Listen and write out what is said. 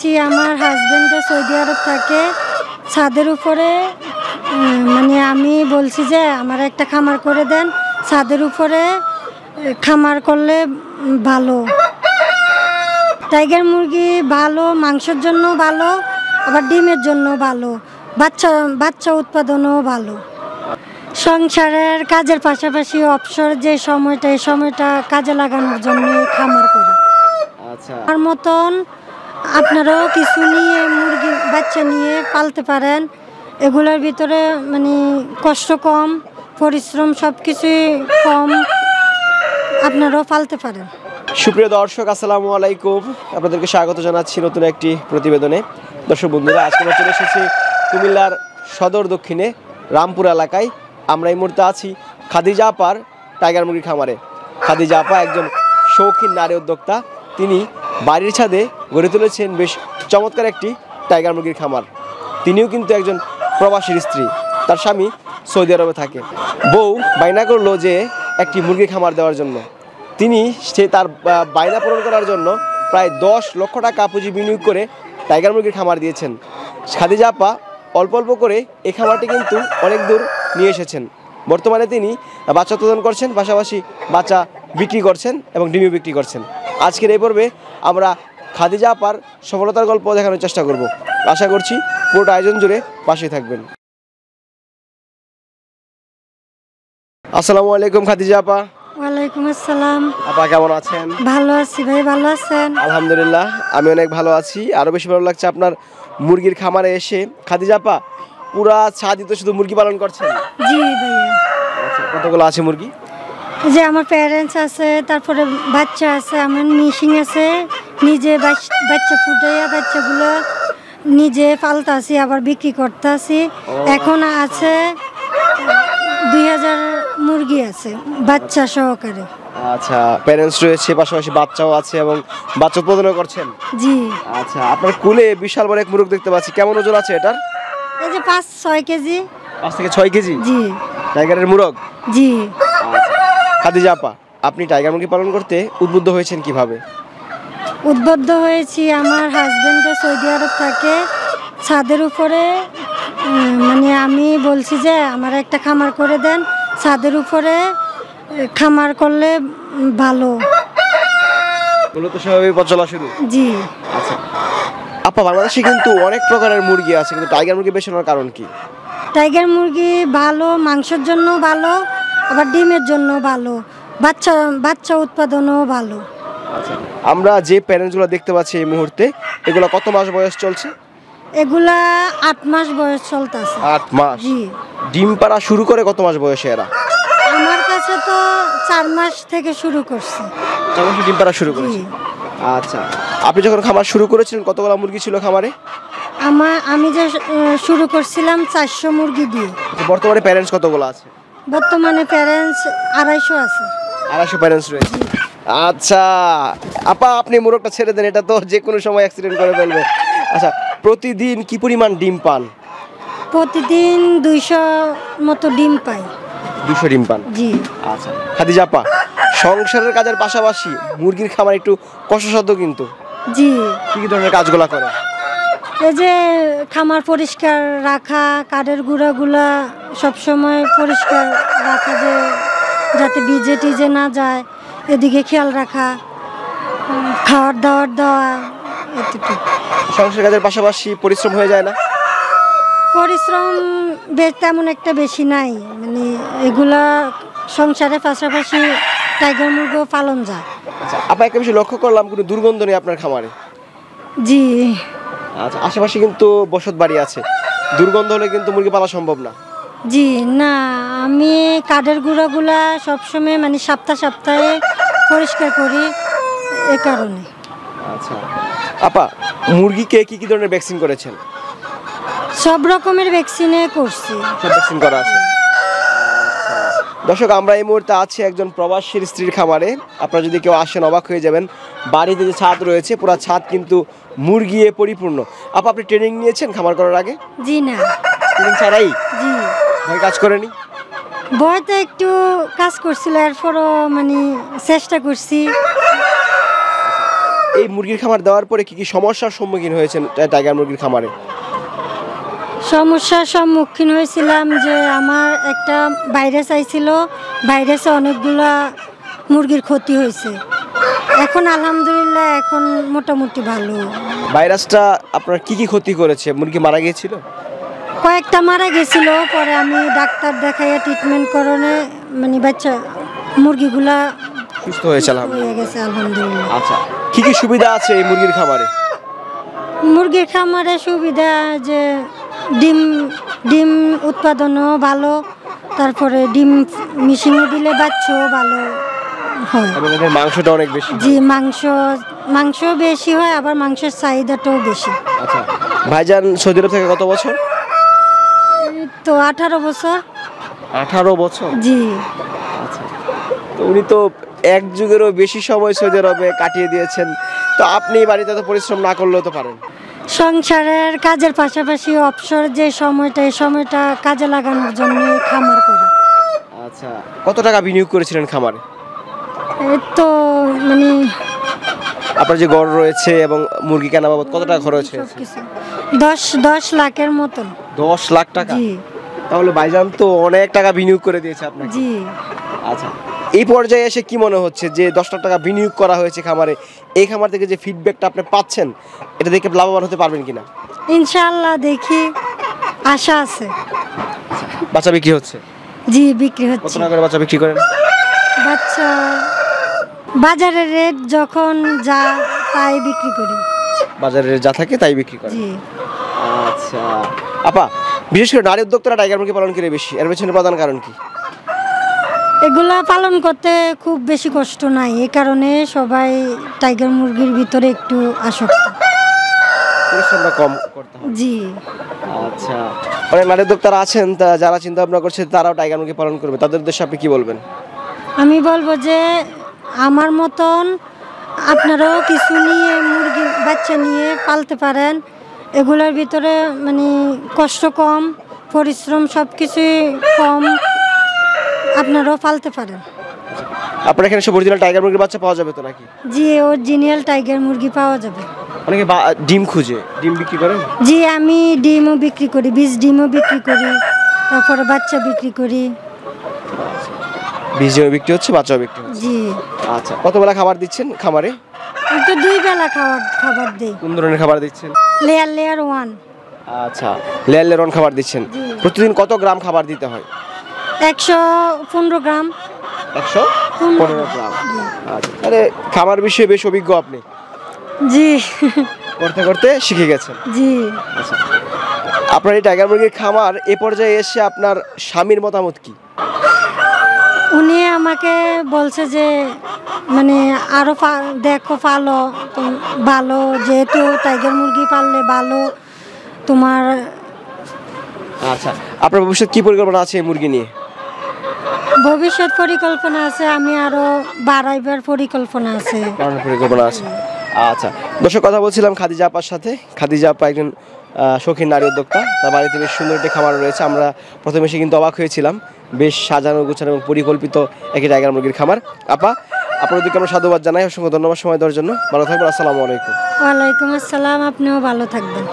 হয়েছি, আমার হাজবেন্ডে সৌদি আরব থাকে, ছাদের উপরে মানে আমি বলছি যে আমার একটা খামার করে দেন, ছাদের উপরে খামার করলে ভালো। টাইগার মুরগি ভালো, মাংসের জন্য ভালো, আবার ডিমের জন্য ভালো, বাচ্চা উৎপাদনও ভালো। সংসারের কাজের পাশাপাশি অবসর যে সময়টা, এই সময়টা কাজে লাগানোর জন্য খামার করা। আচ্ছা, আমার মতন আপনারাও কিছু নিয়ে মুরগি বাচ্চা নিয়ে পালতে পারেন। এগুলোর ভিতরে মানে কষ্ট কম, পরিশ্রম সব কিছুই কম, আপনারাও পালতে পারেন। সুপ্রিয় দর্শক, আসসালামু আলাইকুম। আপনাদেরকে স্বাগত জানাচ্ছি নতুন একটি প্রতিবেদনে। দর্শক বন্ধুরা, আজকে আমরা চলে এসেছি কুমিল্লার সদর দক্ষিণে রামপুর এলাকায়। আমরা এই মুহূর্তে আছি খাদিজা আপার টাইগার মুরগির খামারে। খাদিজা আপা একজন শৌখিন নারী উদ্যোক্তা। তিনি বাড়ির ছাদে গড়ে তুলেছেন বেশ চমৎকার একটি টাইগার মুরগির খামার। তিনিও কিন্তু একজন প্রবাসীর স্ত্রী, তার স্বামী সৌদি আরবে থাকে। বউ বায়না করলো যে একটি মুরগি খামার দেওয়ার জন্য। সে তার বায়না পূরণ করার জন্য প্রায় 10 লক্ষ টাকা পুঁজি বিনিয়োগ করে টাইগার মুরগির খামার দিয়েছেন। খাদিজা আপা অল্প অল্প করে এই খামারটি কিন্তু অনেক দূর নিয়ে এসেছেন। বর্তমানে তিনি বাচ্চা উৎপাদন করছেন, পাশাপাশি বাচ্চা বিক্রি করছেন এবং ডিমও বিক্রি করছেন। আজকের এই পর্বে আমরা খাদিজা আপার সফলতার গল্প দেখানোর চেষ্টা করব। আশা করছি পুরোটা আয়োজন জুড়ে পাশে থাকবেন। আসসালামু আলাইকুম খাদিজা আপা। ওয়ালাইকুম আসসালাম। আপা কেমন আছেন? ভালো আছি ভাই, ভালো আছেন? আলহামদুলিল্লাহ, আমি অনেক ভালো আছি। আরও বেশি ভালো লাগছে আপনার মুরগির খামারে এসে। খাদিজা আপা, পুরা ছাদই তো শুধু মুরগি পালন করছেন? জি ভাইয়া। আচ্ছা, কতগুলো আছে মুরগি? যে আমার প্যারেন্টস আছে, তারপরে বাচ্চা আছে, আমার মিশিং আছে, নিজে বাচ্চা ফুটাইয়া বাচ্চাগুলো নিজে পালতাছি, আবার বিক্রি করতেছি। এখন আছে 2000 মুরগি আছে বাচ্চা সহকারে। আচ্ছা, প্যারেন্টস রয়েছে, পাশাপাশি বাচ্চাও আছে এবং বাচ্চা উৎপাদনও করছেন? জি। আচ্ছা, আপনার কুলে বিশাল বড় এক মুরগ দেখতে পাচ্ছি। কেমন ওজন আছে এটার? এই যে 5-6 কেজি। 5 থেকে 6 কেজি? জি। টাইগারের মুরগ? জি। খাদিজা আপা, আপনি টাইগার মুরগি পালন করতে উদ্বুদ্ধ হয়েছেন কিভাবে? উদ্বুদ্ধ হয়েছি, আমার হাজবেন্ডে সৌদি আরব থাকে, ছাদের উপরে মানে আমি বলছি যে আমার একটা খামার করে দেন, ছাদের উপরে খামার করলে ভালো। মূলত স্বাভাবিক পথ চলা শুরু? জি। আচ্ছা আপা, বাংলাদেশে কিন্তু অনেক প্রকারের মুরগি আছে, কিন্তু টাইগার মুরগি বেছে নেওয়ার কারণ কি? টাইগার মুরগি ভালো, মাংসের জন্য ভালো, আবার ডিমের জন্য ভালো, বাচ্চা উৎপাদনও ভালো। আচ্ছা, আমরা যে প্যারেন্টসগুলো দেখতে পাচ্ছি এই মুহূর্তে, এগুলো কত মাস বয়স চলছে? এগুলা 8 মাস বয়স চলতেছে। 8 মাস? জি। ডিম পাড়া শুরু করে কত মাস বয়সে এরা? আমার কাছে তো 4 মাস থেকে শুরু করছে। 4 মাসে ডিম পাড়া শুরু করেছে? আচ্ছা, আপনি যখন খামার শুরু করেছিলেন কতগুলো মুরগি ছিল খামারে? আমি যে শুরু করছিলাম 400 মুরগি দিয়ে। বর্তমানে প্যারেন্টস কতগুলো আছে? বর্তমানে প্যারেন্টস 250 আছে। 250 প্যারেন্টস রয়েছে? আচ্ছা আপা, আপনি মুরগটা ছেড়ে দেন, এটা তো যে কোনো সময় অ্যাক্সিডেন্ট করে ফেলবে। আচ্ছা, প্রতিদিন কি পরিমাণ ডিম পান? প্রতিদিন 200 মতো ডিম পাই। 200 ডিম পান? জি। আচ্ছা খাদিজা আপা, সংসারের কাজের পাশাপাশি মুরগির খামার একটু কষ্টসাধ্য কিন্তু। জি। কি কি ধরনের কাজগুলো করে? এই যে খামার পরিষ্কার রাখা, কাঠের গুঁড়াগুলা সবসময় পরিষ্কার রাখা, যাতে ভিজে টিজে না যায়, এদিকে খেয়াল রাখা, খাওয়ার দাওয়ার দেওয়া, এতটুকু। সংসারের কাজের পাশাপাশি পরিশ্রম হয়ে যায় না? পরিশ্রম তেমন একটা বেশি নাই, মানে এগুলা সংসারের পাশাপাশি টাইগার মুরগিও পালন যায়। আচ্ছা আপা, একটা বিষয় লক্ষ্য করলাম, কোনো দুর্গন্ধ নেই আপনার খামারে? জি। আচ্ছা, আশেপাশে কিন্তু বসত বাড়ি আছে, দুর্গন্ধ হলে কিন্তু মুরগি পালা সম্ভব না। জি না, আমি কাঠের গুঁড়াগুলা সবসময় মানে সপ্তাহে পরিষ্কার করি, এ কারণে। আচ্ছা আপা, মুরগিকে কি কি ধরনের ভ্যাকসিন করেছেন? সব রকমের ভ্যাকসিনে করছি। সব ভ্যাকসিন করা আছে? দর্শক, আমরা এই মুহূর্তে আছি একজন প্রবাসীর স্ত্রীর খামারে। আপনারা যদি কেউ আসেন অবাক হয়ে যাবেন। বাড়িতে যে ছাদ রয়েছে, পুরো ছাদ কিন্তু মুরগিয়ে পরিপূর্ণ। আপা, আপনি ট্রেনিং নিয়েছেন খামার করার আগে? জি না। ট্রেনিং ছাড়াই? জি। ভয় কাজ করেনি? ভয় তো একটু কাজ করছিল, এরপরও মানে চেষ্টা করছি। এই মুরগির খামার দেওয়ার পরে কি কি সমস্যার সম্মুখীন হয়েছেন টাইগার মুরগির খামারে? সমস্যার সম্মুখীন হয়েছিলাম যে আমার একটা ভাইরাস আইছিল, ভাইরাসে অনেকগুলা মুরগির ক্ষতি হয়েছে। এখন আলহামদুলিল্লাহ এখন মোটামুটি ভালো। ভাইরাসটা আপনার কি কি ক্ষতি করেছে? মুরগি মারা গিয়েছিল? কয়েকটা মারা গেছিল, পরে আমি ডাক্তার দেখাইয়া ট্রিটমেন্ট করনে মানে বাচ্চা মুরগিগুলা সুস্থ হয়েছে হয়ে আলহামদুলিল্লাহ। গেছে আলহামদুলিল্লাহ। আচ্ছা, কি কি সুবিধা আছে এই মুরগির খামারে? মুরগির খামারে সুবিধা যে ডিম ডিম উৎপাদনও ভালো, তারপরে ডিম মেশিনে দিলে বাচ্চাও ভালো হয়। এবং এদের মাংসটা অনেক বেশি। জি, মাংস বেশি হয়, আবার মাংসের চাহিদাটাও বেশি। আচ্ছা, ভাইজান সৌদি আরব থেকে কত বছর? এই তো 18 বছর। 18 বছর? জি। আচ্ছা, তো উনি তো এক যুগেরও বেশি সময় সৌদি আরবে কাটিয়ে দিয়েছেন, তো আপনি বাড়িতে তো পরিশ্রম না করলেও তো পারেন। সংসারের কাজের পাশাপাশি অবসর যে সময়টা, এই সময়টা কাজে লাগানোর জন্য খামার করা। আচ্ছা, কত টাকা বিনিয়োগ করেছিলেন খামারে? এই তো মানে আপনার যে ঘর রয়েছে এবং মুরগি কেনা বাবদ কত টাকা খরচ হয়েছে? সবকিছু 10 লাখের মতন। 10 লাখ টাকা? জি তাহলে ভাইজান তো অনেক টাকা বিনিয়োগ করে দিয়েছে আপনাকে। জি। আচ্ছা, এই পর্যায়ে এসে কি মনে হচ্ছে যে 10 লাখ টাকা বিনিয়োগ করা হয়েছে খামারে, এই খামার থেকে যে ফিডব্যাকটা আপনি পাচ্ছেন এটা দেখে লাভবান হতে পারবেন কিনা? ইনশাআল্লাহ দেখি, আশা আছে। বাচ্চা বিক্রি হচ্ছে? জি, বিক্রি কত হচ্ছে। টাকা করে বাচ্চা বিক্রি করেন? বাচ্চা বাজারের রেট যখন যা তাই বিক্রি করি। বাজারে যা থাকে তাই বিক্রি করেন? জি। আচ্ছা আপা, বিশেষ করে নারী উদ্যোক্তারা টাইগার মুরগি পালন করে বেশি, এর পেছনে প্রধান কারণ কি? এগুলা পালন করতে খুব বেশি কষ্ট নাই, এই কারণে সবাই টাইগার মুরগির ভিতরে একটু আসক্ত। পরিশ্রমটা কম করতে হয়। জি। আচ্ছা, অনেক নারী উদ্যোক্তারা আছেন যারা চিন্তা ভাবনা করছে তারাও টাইগার মুরগি পালন করবে, তাদের উদ্দেশ্যে আপনি কি বলবেন? আমি বলবো যে আমার মতন আপনারাও কিছু নিয়ে মুরগি বাচ্চা নিয়ে পালতে পারেন। এগুলোর ভিতরে মানে কষ্ট কম, পরিশ্রম সব কিছুই কম, আপনারাও পালতে পারেন। আপনার এখানে সব অরিজিনাল টাইগার মুরগির বাচ্চা পাওয়া যাবে তো নাকি? জি, অরিজিনাল টাইগার মুরগি পাওয়া যাবে। অনেকে ডিম খুঁজে, ডিম বিক্রি করেন? জি, আমি ডিমও বিক্রি করি, বীজ ডিমও বিক্রি করি, তারপরে বাচ্চা বিক্রি করি। বীজ ডিমও বিক্রি হচ্ছে, বাচ্চাও বিক্রি হচ্ছে? জি। আচ্ছা, কত বেলা খাবার দিচ্ছেন খামারে? আমি তো 2 বেলা খাবার দিই। কোন ধরনের খাবার দিচ্ছেন? লেয়ার 1। আচ্ছা, লেয়ার লেরন খাবার দিচ্ছেন। জি। প্রতিদিন কত গ্রাম খাবার দিতে হয়? 115 গ্রাম। 115 গ্রাম। আচ্ছা, তাহলে খাবার বিষয়ে বেশ অভিজ্ঞ আপনি, জি। করতে করতে শিখে গেছেন। জি। আচ্ছা, আপনার এই টাইগার মুরগির খামার এ পর্যায়ে এসে আপনার স্বামীর মতামত কি? উনি আমাকে বলছে যে মানে আরো দেখো পালো, ভালো, যেহেতু টাইগার মুরগি পাললে ভালো তোমার। আচ্ছা, আপনার ভবিষ্যৎ কি পরিকল্পনা আছে এই মুরগি নিয়ে? ভবিষ্যৎ পরিকল্পনা আছে, আমি আরো বাড়াইবার পরিকল্পনা আছে। বাড়ানোর পরিকল্পনা আছে। আচ্ছা, দর্শক কথা বলছিলাম খাদিজা আপার সাথে। খাদিজা আপা একজন শৌখিন নারী উদ্যোক্তা, তার বাড়িতে বেশ সুন্দর একটি খামার রয়েছে। আমরা প্রথমে এসে কিন্তু অবাক হয়েছিলাম, বেশ সাজানো গোছানো এবং পরিকল্পিত একটি টাইগার মুরগির খামার। আপা, আপনাদেরকে আমরা সাধুবাদ জানাই, অসংখ্য ধন্যবাদ সময় দেওয়ার জন্য। ভালো থাকবেন, আসসালামু আলাইকুম। ওয়ালাইকুম আসসালাম, আপনিও ভালো থাকবেন।